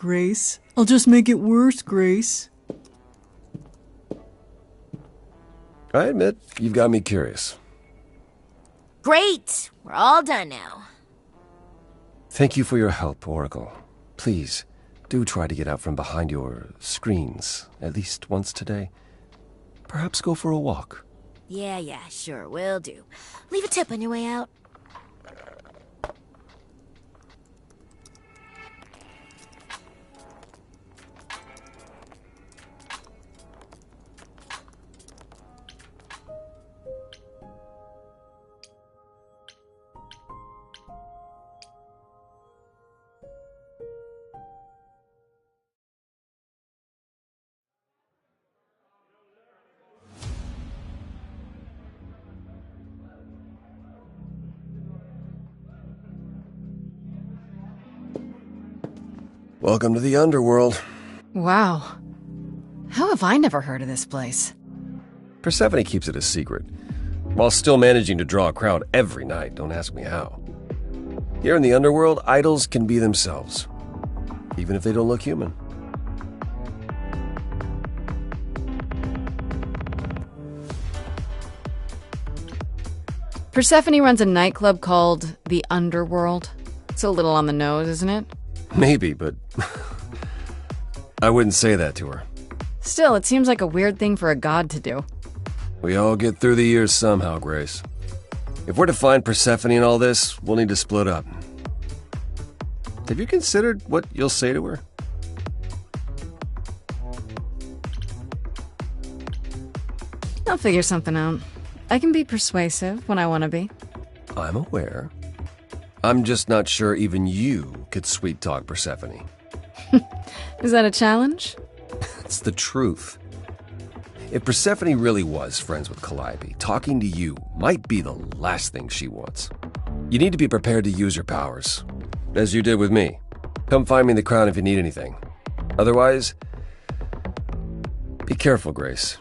Grace, I'll just make it worse, Grace. I admit, you've got me curious. Great! We're all done now. Thank you for your help, Oracle. Please, do try to get out from behind your screens at least once today. Perhaps go for a walk. Yeah, sure, will do. Leave a tip on your way out. Welcome to the underworld. Wow. How have I never heard of this place? Persephone keeps it a secret, while still managing to draw a crowd every night. Don't ask me how. Here in the underworld, idols can be themselves, even if they don't look human. Persephone runs a nightclub called the Underworld. It's a little on the nose, isn't it? Maybe, but I wouldn't say that to her. Still, it seems like a weird thing for a god to do. We all get through the years somehow, Grace. If we're to find Persephone in all this, we'll need to split up. Have you considered what you'll say to her? I'll figure something out. I can be persuasive when I want to be. I'm aware. I'm just not sure even you could sweet-talk Persephone. Is that a challenge? It's the truth. If Persephone really was friends with Calliope, talking to you might be the last thing she wants. You need to be prepared to use your powers, as you did with me. Come find me in the crown if you need anything. Otherwise, be careful, Grace.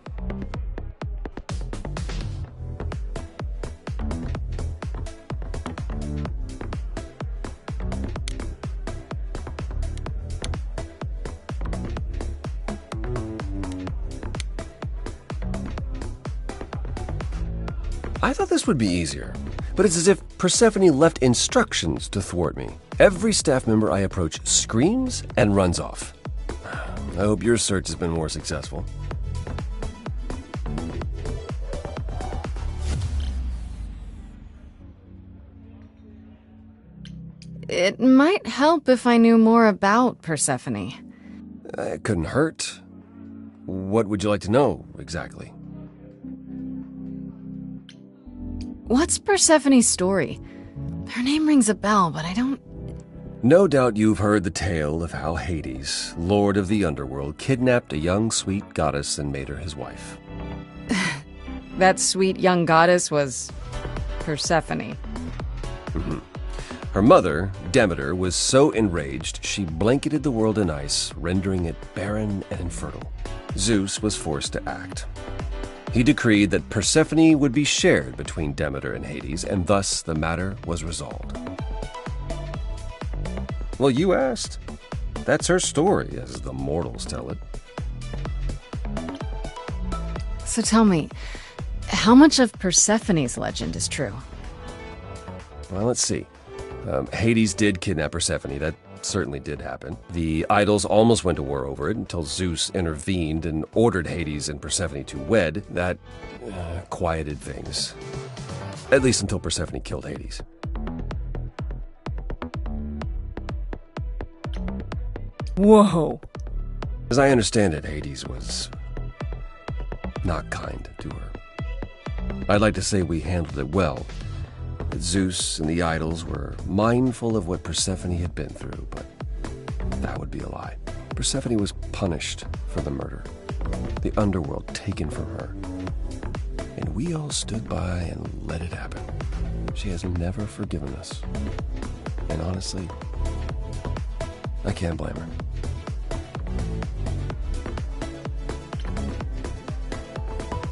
I thought this would be easier, but it's as if Persephone left instructions to thwart me. Every staff member I approach screams and runs off. I hope your search has been more successful. It might help if I knew more about Persephone. It couldn't hurt. What would you like to know, exactly? What's Persephone's story? Her name rings a bell, but I don't... No doubt you've heard the tale of how Hades, lord of the underworld, kidnapped a young sweet goddess and made her his wife. That sweet young goddess was... Persephone. Mm-hmm. Her mother, Demeter, was so enraged she blanketed the world in ice, rendering it barren and infertile. Zeus was forced to act. He decreed that Persephone would be shared between Demeter and Hades, and thus the matter was resolved. Well, you asked. That's her story, as the mortals tell it. So tell me, how much of Persephone's legend is true? Well, let's see. Hades did kidnap Persephone. That certainly did happen. The idols almost went to war over it until Zeus intervened and ordered Hades and Persephone to wed. That quieted things. At least until Persephone killed Hades. Whoa. As I understand it, Hades was not kind to her. I'd like to say we handled it well, that Zeus and the idols were mindful of what Persephone had been through, but that would be a lie. Persephone was punished for the murder, the underworld taken from her, and we all stood by and let it happen. She has never forgiven us, and honestly, I can't blame her.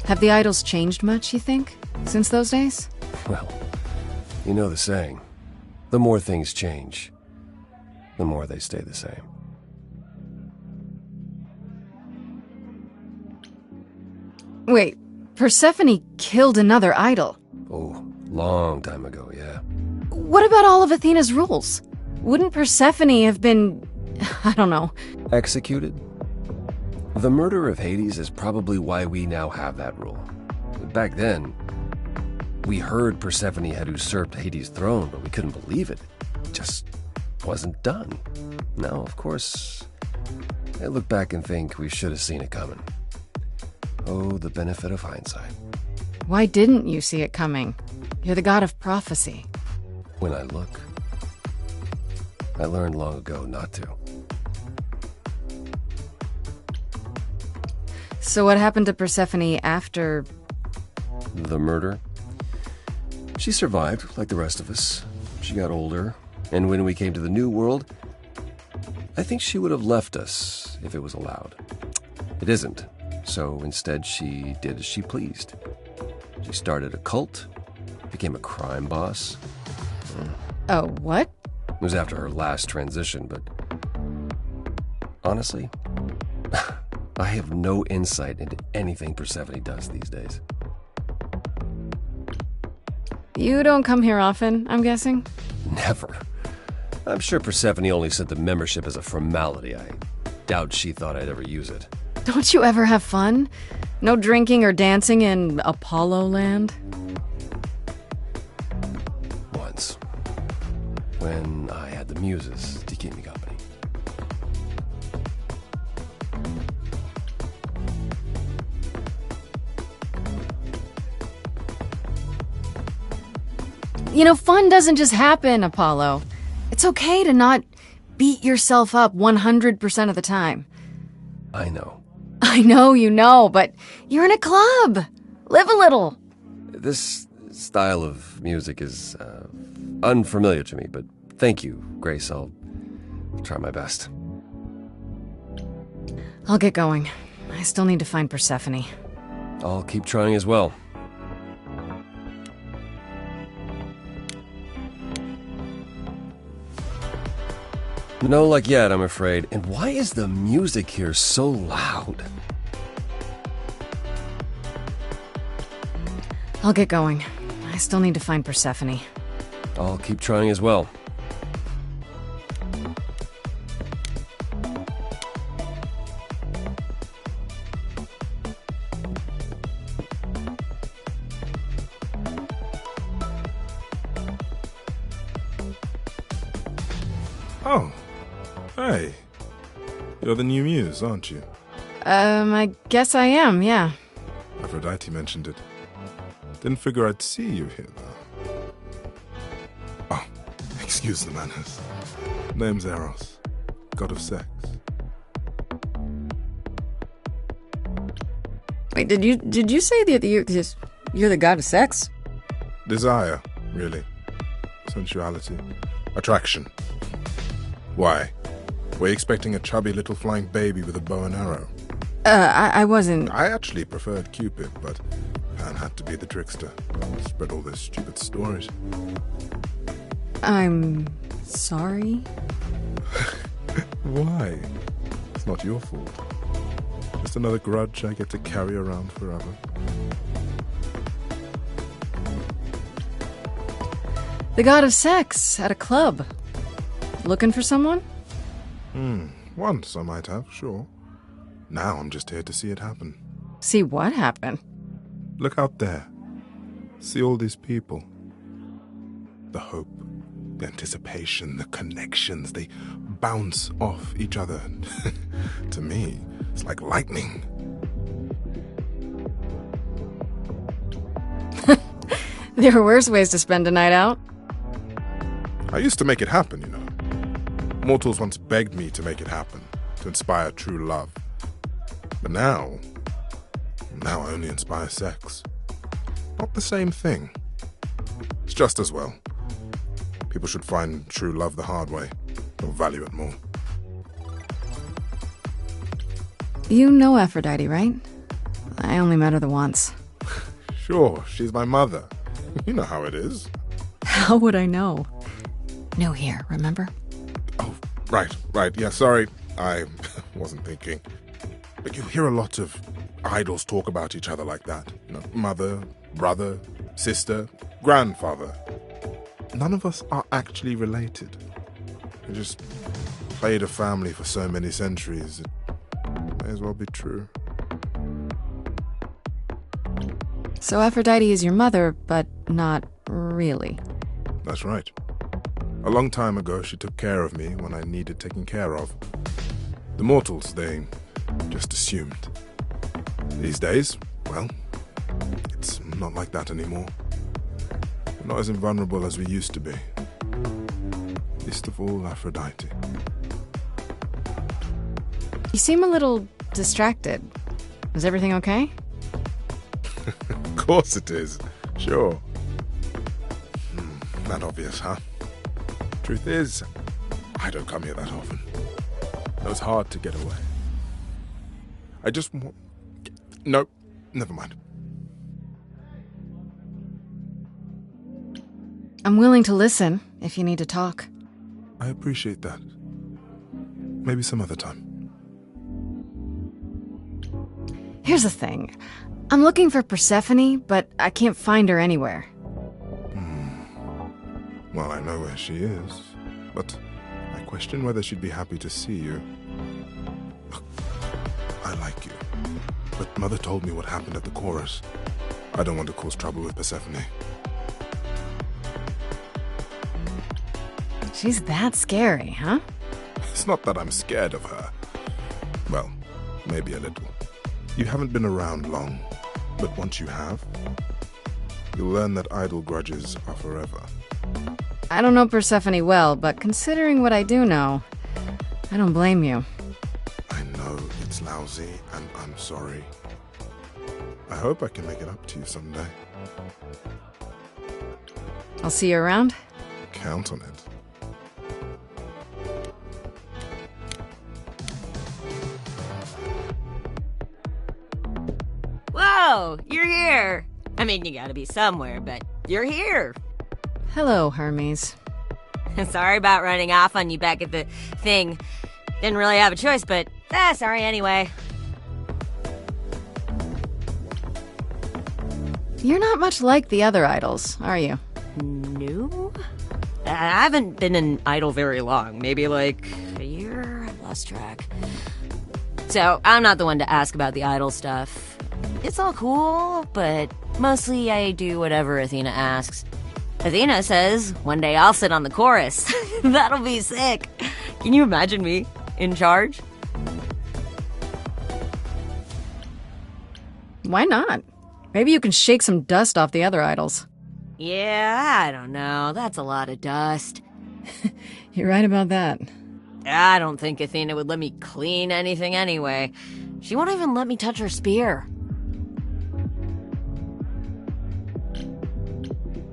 Have the idols changed much, you think, since those days? Well, you know the saying, the more things change, the more they stay the same. Wait, Persephone killed another idol. Oh, long time ago, yeah. What about all of Athena's rules? Wouldn't Persephone have been, I don't know. Executed? The murder of Hades is probably why we now have that rule. Back then, we heard Persephone had usurped Hades' throne, but we couldn't believe it. It just wasn't done. Now, of course, I look back and think we should have seen it coming. Oh, the benefit of hindsight. Why didn't you see it coming? You're the god of prophecy. When I look, I learned long ago not to. So what happened to Persephone after... The murder? She survived, like the rest of us. She got older, and when we came to the new world, I think she would have left us if it was allowed. It isn't, so instead she did as she pleased. She started a cult, became a crime boss. Oh, what? It was after her last transition, but honestly, I have no insight into anything Persephone does these days. You don't come here often, I'm guessing? Never. I'm sure Persephone only sent the membership as a formality. I doubt she thought I'd ever use it. Don't you ever have fun? No drinking or dancing in Apollo land? Once. When I had the muses to keep me company. You know, fun doesn't just happen, Apollo. It's okay to not beat yourself up 100% of the time. I know. I know you know, but you're in a club. Live a little. This style of music is unfamiliar to me, but thank you, Grace. I'll try my best. I'll get going. I still need to find Persephone. I'll keep trying as well. No luck yet, I'm afraid. And why is the music here so loud? I'll get going. I still need to find Persephone. I'll keep trying as well. Oh. Hey. You're the new muse, aren't you? I guess I am, yeah. Aphrodite mentioned it. Didn't figure I'd see you here, though. Oh, excuse the manners. Name's Eros, god of sex. Wait, did you say that you're the god of sex? Desire, really. Sensuality. Attraction. Why? Were you expecting a chubby little flying baby with a bow and arrow? I wasn't... I actually preferred Cupid, but Pan had to be the trickster. Spread all those stupid stories. I'm... sorry? Why? It's not your fault. Just another grudge I get to carry around forever. The god of sex at a club. Looking for someone? Once I might have, sure. Now I'm just here to see it happen. See what happen? Look out there. See all these people. The hope, the anticipation, the connections, they bounce off each other. To me, it's like lightning. There are worse ways to spend a night out. I used to make it happen, you know. Mortals once begged me to make it happen, to inspire true love. But now I only inspire sex. Not the same thing. It's just as well. People should find true love the hard way, or value it more. You know Aphrodite, right? I only met her the once. Sure, she's my mother. You know how it is. How would I know? No here, remember? Oh, right, yeah, sorry. I wasn't thinking. But you hear a lot of idols talk about each other like that. You know, mother, brother, sister, grandfather. None of us are actually related. We just played a family for so many centuries. It may as well be true. So Aphrodite is your mother, but not really. That's right. A long time ago, she took care of me when I needed taking care of. The mortals, they just assumed. These days, well, it's not like that anymore. We're not as invulnerable as we used to be. Least of all, Aphrodite. You seem a little distracted. Is everything okay? Of course it is. Sure. That obvious, huh? Truth is, I don't come here that often. It was hard to get away. I just want... No, never mind. I'm willing to listen if you need to talk. I appreciate that. Maybe some other time. Here's the thing. I'm looking for Persephone, but I can't find her anywhere. Well, I know where she is, but I question whether she'd be happy to see you. Look, I like you, but Mother told me what happened at the chorus. I don't want to cause trouble with Persephone. She's that scary, huh? It's not that I'm scared of her. Well, maybe a little. You haven't been around long, but once you have, you'll learn that idle grudges are forever. I don't know Persephone well, but considering what I do know, I don't blame you. I know it's lousy, and I'm sorry. I hope I can make it up to you someday. I'll see you around. Count on it. Whoa, you're here. I mean, you gotta be somewhere, but you're here. Hello, Hermes. Sorry about running off on you back at the thing. Didn't really have a choice, but sorry anyway. You're not much like the other idols, are you? No? I haven't been an idol very long. Maybe like a year? I've lost track. So, I'm not the one to ask about the idol stuff. It's all cool, but mostly I do whatever Athena asks. Athena says one day I'll sit on the chorus. That'll be sick. Can you imagine me in charge? Why not? Maybe you can shake some dust off the other idols. Yeah, I don't know. That's a lot of dust. You're right about that. I don't think Athena would let me clean anything anyway. She won't even let me touch her spear.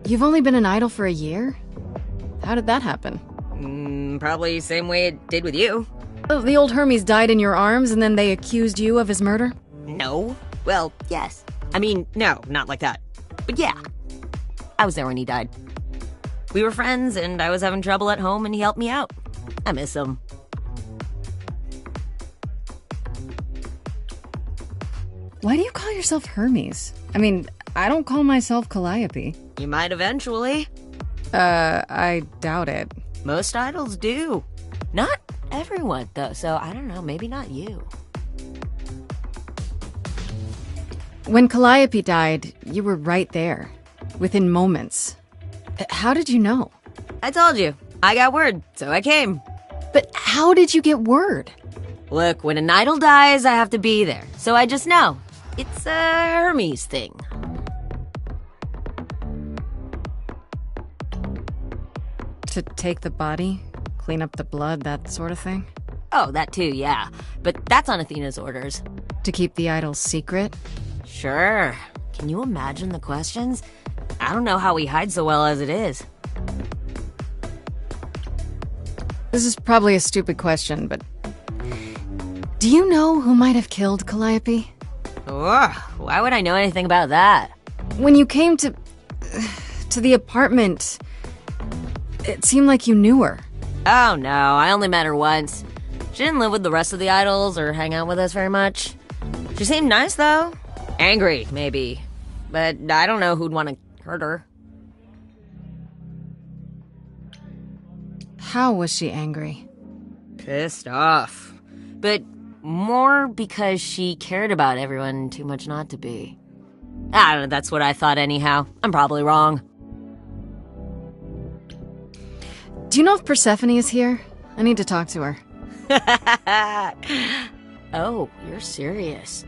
You've only been an idol for a year? How did that happen? Probably same way it did with you. Oh, the old Hermes died in your arms and then they accused you of his murder? No. Well, yes. I mean, no, not like that. But yeah. I was there when he died. We were friends and I was having trouble at home and he helped me out. I miss him. Why do you call yourself Hermes? I mean, I don't call myself Calliope. You might eventually. I doubt it. Most idols do. Not everyone, though, so I don't know, maybe not you. When Calliope died, you were right there, within moments. How did you know? I told you. I got word, so I came. But how did you get word? Look, when an idol dies, I have to be there, so I just know. It's a Hermes thing. To take the body, clean up the blood, that sort of thing? Oh, that too, yeah. But that's on Athena's orders. To keep the idol's secret? Sure. Can you imagine the questions? I don't know how we hide so well as it is. This is probably a stupid question, but... do you know who might have killed Calliope? Ugh, why would I know anything about that? When you came to the apartment, it seemed like you knew her. Oh no, I only met her once. She didn't live with the rest of the idols or hang out with us very much. She seemed nice, though. Angry, maybe. But I don't know who'd want to hurt her. How was she angry? Pissed off. But more because she cared about everyone too much not to be. I don't know, that's what I thought anyhow. I'm probably wrong. Do you know if Persephone is here? I need to talk to her. Oh, you're serious.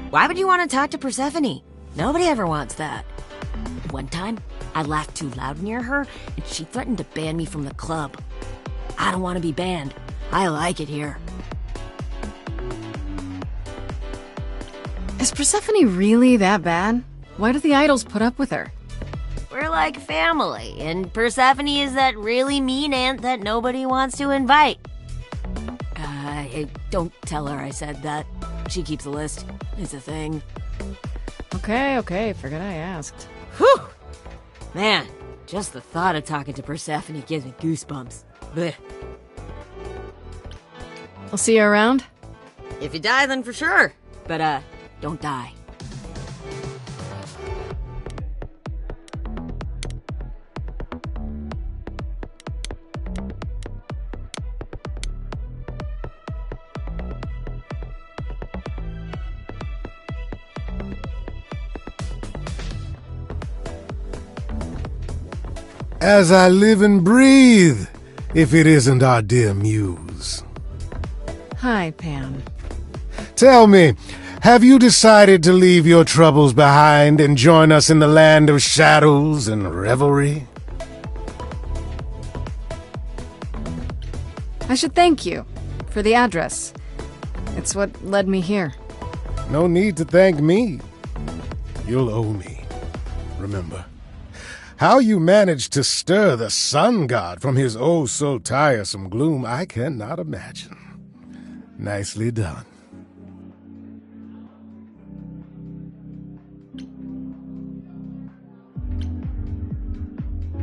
Why would you want to talk to Persephone? Nobody ever wants that. One time, I laughed too loud near her, and she threatened to ban me from the club. I don't want to be banned. I like it here. Is Persephone really that bad? Why do the idols put up with her? We're like family, and Persephone is that really mean aunt that nobody wants to invite. Don't tell her I said that. She keeps a list. It's a thing. Okay, forget I asked. Whew! Man, just the thought of talking to Persephone gives me goosebumps. Blech. I'll see you around. If you die, then for sure. But, don't die. As I live and breathe, if it isn't our dear muse. Hi, Pam. Tell me, have you decided to leave your troubles behind and join us in the land of shadows and revelry? I should thank you for the address. It's what led me here. No need to thank me. You'll owe me. Remember, how you managed to stir the sun god from his oh-so-tiresome gloom, I cannot imagine. Nicely done.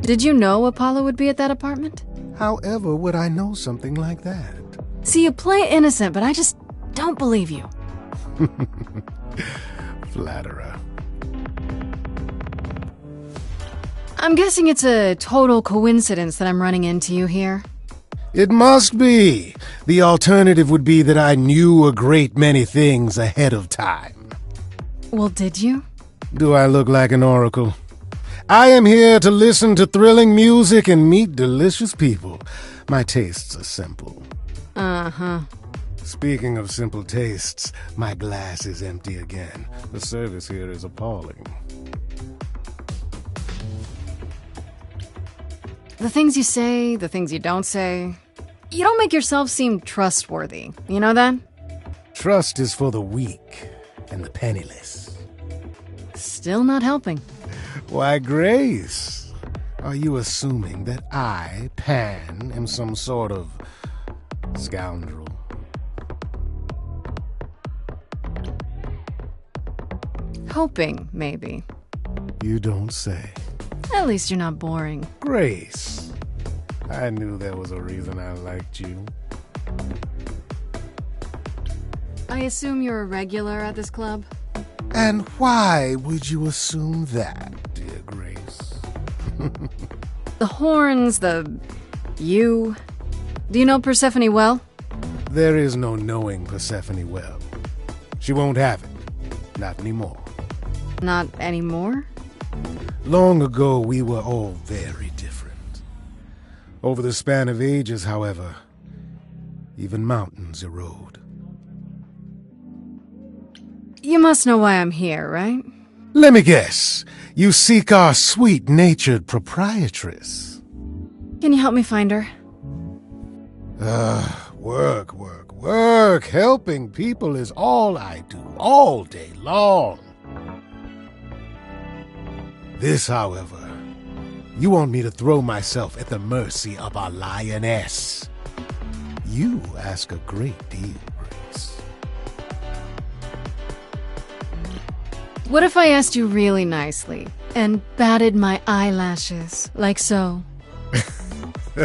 Did you know Apollo would be at that apartment? However would I know something like that? See, you play innocent, but I just don't believe you. Flatterer. I'm guessing it's a total coincidence that I'm running into you here. It must be. The alternative would be that I knew a great many things ahead of time. Well, did you? Do I look like an oracle? I am here to listen to thrilling music and meet delicious people. My tastes are simple. Uh-huh. Speaking of simple tastes, my glass is empty again. The service here is appalling. The things you say, the things you don't say. You don't make yourself seem trustworthy. You know that? Trust is for the weak and the penniless. Still not helping. Why, Grace, are you assuming that I, Pan, am some sort of scoundrel? Hoping, maybe. You don't say. At least you're not boring. Grace, I knew there was a reason I liked you. I assume you're a regular at this club? And why would you assume that, dear Grace? The horns, you. Do you know Persephone well? There is no knowing Persephone well. She won't have it. Not anymore. Not anymore? Long ago, we were all very different. Over the span of ages, however, even mountains erode. You must know why I'm here, right? Let me guess. You seek our sweet-natured proprietress. Can you help me find her? Work. Helping people is all I do, all day long. This, however, you want me to throw myself at the mercy of our lioness. You ask a great deal, Grace. What if I asked you really nicely and batted my eyelashes, like so?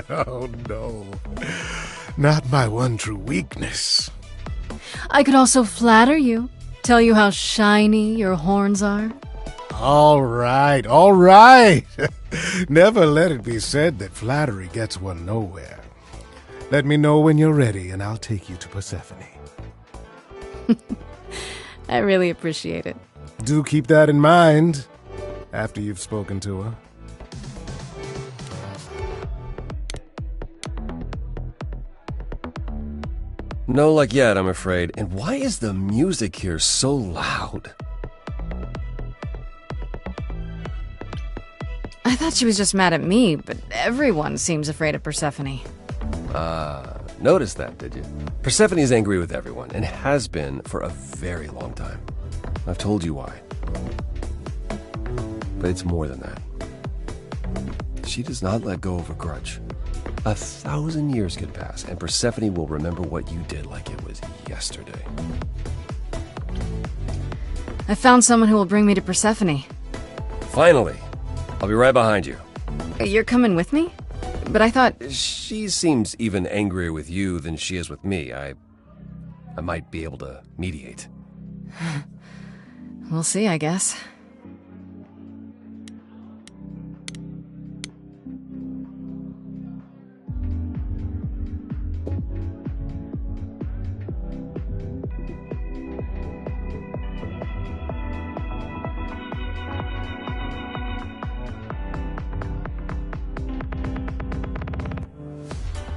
Oh, no. Not my one true weakness. I could also flatter you, tell you how shiny your horns are. All right, all right. Never let it be said that flattery gets one nowhere. Let me know when you're ready, and I'll take you to Persephone. I really appreciate it. Do keep that in mind after you've spoken to her. No luck yet, I'm afraid. And why is the music here so loud? I thought she was just mad at me, but everyone seems afraid of Persephone. Noticed that, did you? Persephone is angry with everyone, and has been for a very long time. I've told you why. But it's more than that. She does not let go of a grudge. 1,000 years could pass, and Persephone will remember what you did like it was yesterday. I found someone who will bring me to Persephone. Finally! I'll be right behind you. You're coming with me? But I thought... She seems even angrier with you than she is with me. I might be able to mediate. We'll see, I guess.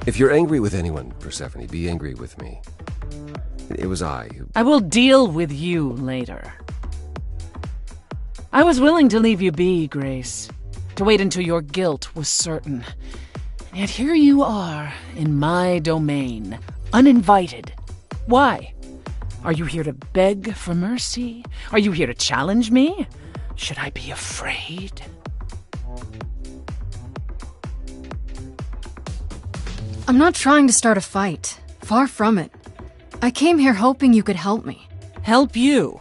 If you're angry with anyone, Persephone, be angry with me. It was I who... I will deal with you later. I was willing to leave you be, Grace, to wait until your guilt was certain. And yet here you are, in my domain, uninvited. Why? Are you here to beg for mercy? Are you here to challenge me? Should I be afraid? I'm not trying to start a fight. Far from it. I came here hoping you could help me. Help you?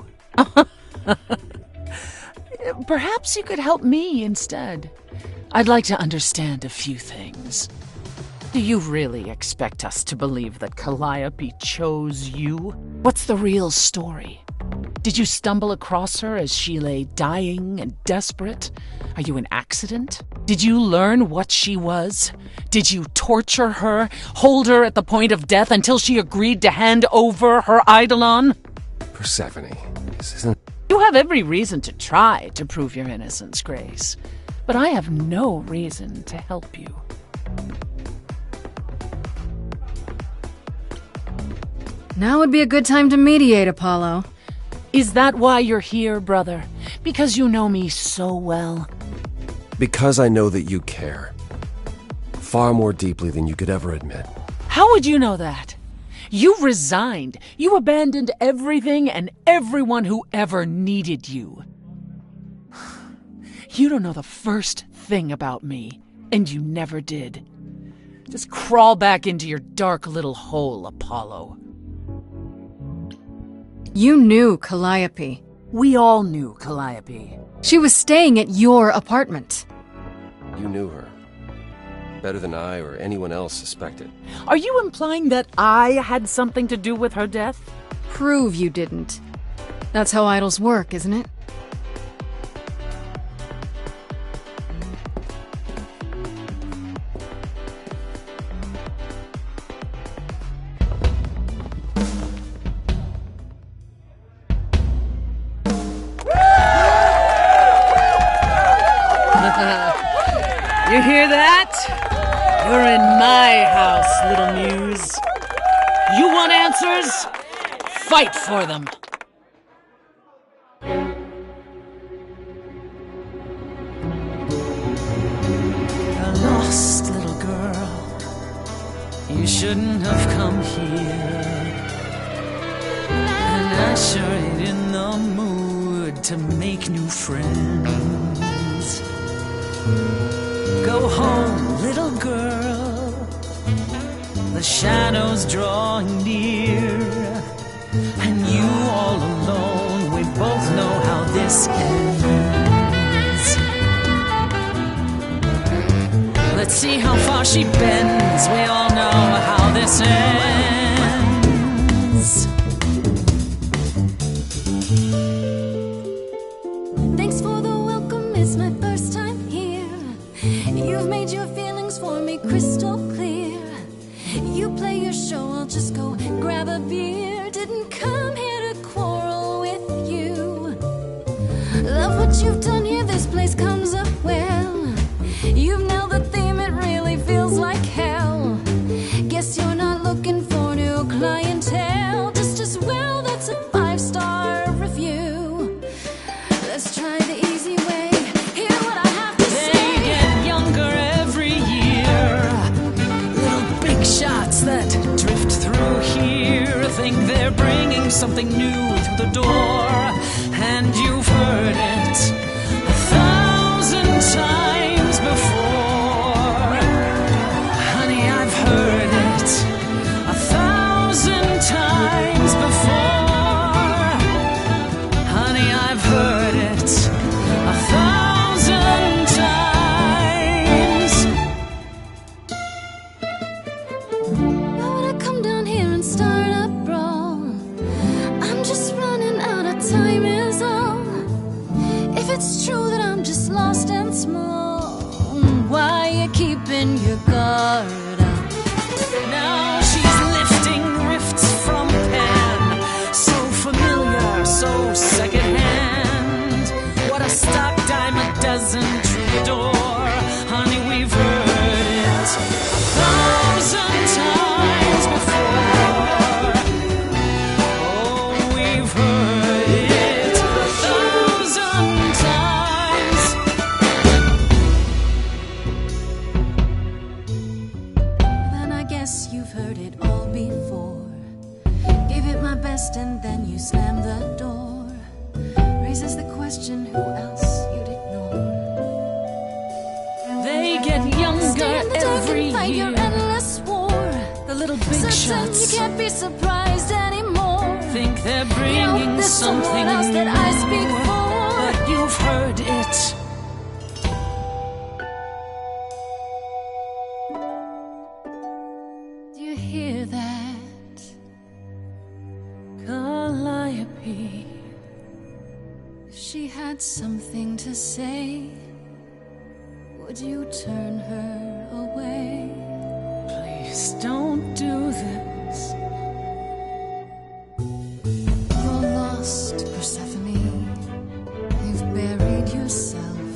Perhaps you could help me instead. I'd like to understand a few things. Do you really expect us to believe that Calliope chose you? What's the real story? Did you stumble across her as she lay dying and desperate? Are you an accident? Did you learn what she was? Did you torture her, hold her at the point of death until she agreed to hand over her eidolon? Persephone, this isn't... You have every reason to try to prove your innocence, Grace. But I have no reason to help you. Now would be a good time to mediate, Apollo. Is that why you're here, brother? Because you know me so well? Because I know that you care. Far more deeply than you could ever admit. How would you know that? You resigned. You abandoned everything and everyone who ever needed you. You don't know the first thing about me, and you never did. Just crawl back into your dark little hole, Apollo. You knew Calliope. We all knew Calliope. She was staying at your apartment. You knew her. Better than I or anyone else suspected. Are you implying that I had something to do with her death? Prove you didn't. That's how idols work, isn't it? You hear that? You're in my house, little muse. You want answers? Fight for them. A lost little girl. You shouldn't have come here. And I sure ain't in the mood to make new friends. Go home, little girl. The shadows drawing near, and you all alone. We both know how this ends. Let's see how far she bends. We all know how this ends. Thanks for the welcome, it's my first time here. You've made your feelings for me crystal clear. You play your show, I'll just go grab a beer. Didn't come here to quarrel with you. Love what you've done here, this place comes up well. You've nailed the theme, it really feels like hell. Guess you're not looking for new clientele. Just as well, that's a 5-star review. Let's try the easy way, hear what I have to say. They get younger every year. Little big shots that drift through here think they're bringing something new through the door. And you've heard it 1,000 times before. Honey, I've heard it 1,000 times before. Honey, I've heard it 1,000 times. Why would I come down here and start a brawl? I'm just running out of time is all. If it's true that I'm just lost and small, why you keeping your guard up? Now she's lifting rifts from pen, so familiar, so secondhand. What a stock dime a dozen troubadour. Honey, we've heard it 1,000 times before. Oh, we've heard it 1,000 times. Then I guess you've heard it all before. Gave it my best and then you slammed the door. Raises the question, who else you'd ignore? They get Stay younger in the dark every and fight your year. endless war. The little big Certain shots you can't be surprised anymore. think they're You know, bringing there's something someone else that I speak new, for. but you've heard it. Do you hear that? Calliope, If she had something to say, would you turn her away? please don't do this. You're lost, Persephone. You've buried yourself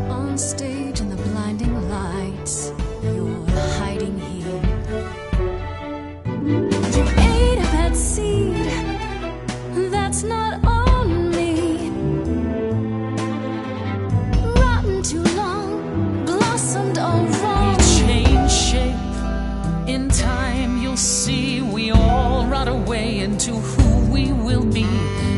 on stage in the blinding lights. You're hiding here. You ate a bad seed. That's not only rotten too long, blossomed all wrong. We change shape. In time you'll see we all rot away into who we will be.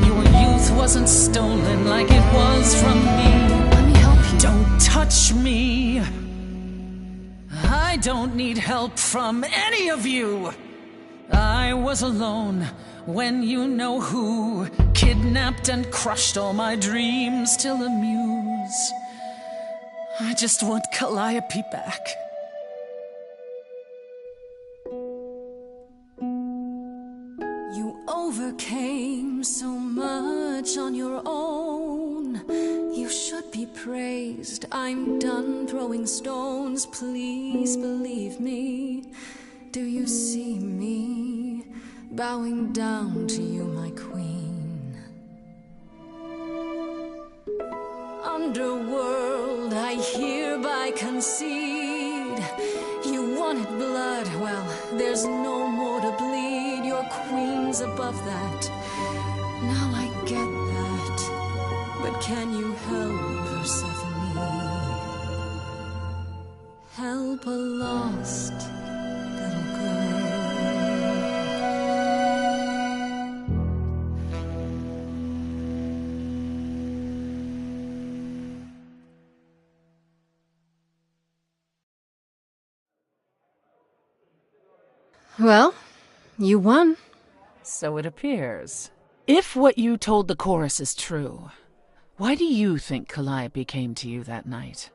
Your youth wasn't stolen like it was from me. Let me help you. Don't touch me. I don't need help from any of you. I was alone when you know who kidnapped and crushed all my dreams till amuse. I just want Calliope back. You overcame so much on your own. You should be praised. I'm done throwing stones. Please believe me. Do you see me bowing down to you, my queen? Underworld, I hereby concede. You wanted blood, well, there's no more to bleed. Your queen's above that. Now I get that. But can you help Persephone? Help a lost little girl. Well, you won. So it appears. If what you told the chorus is true, why do you think Calliope came to you that night?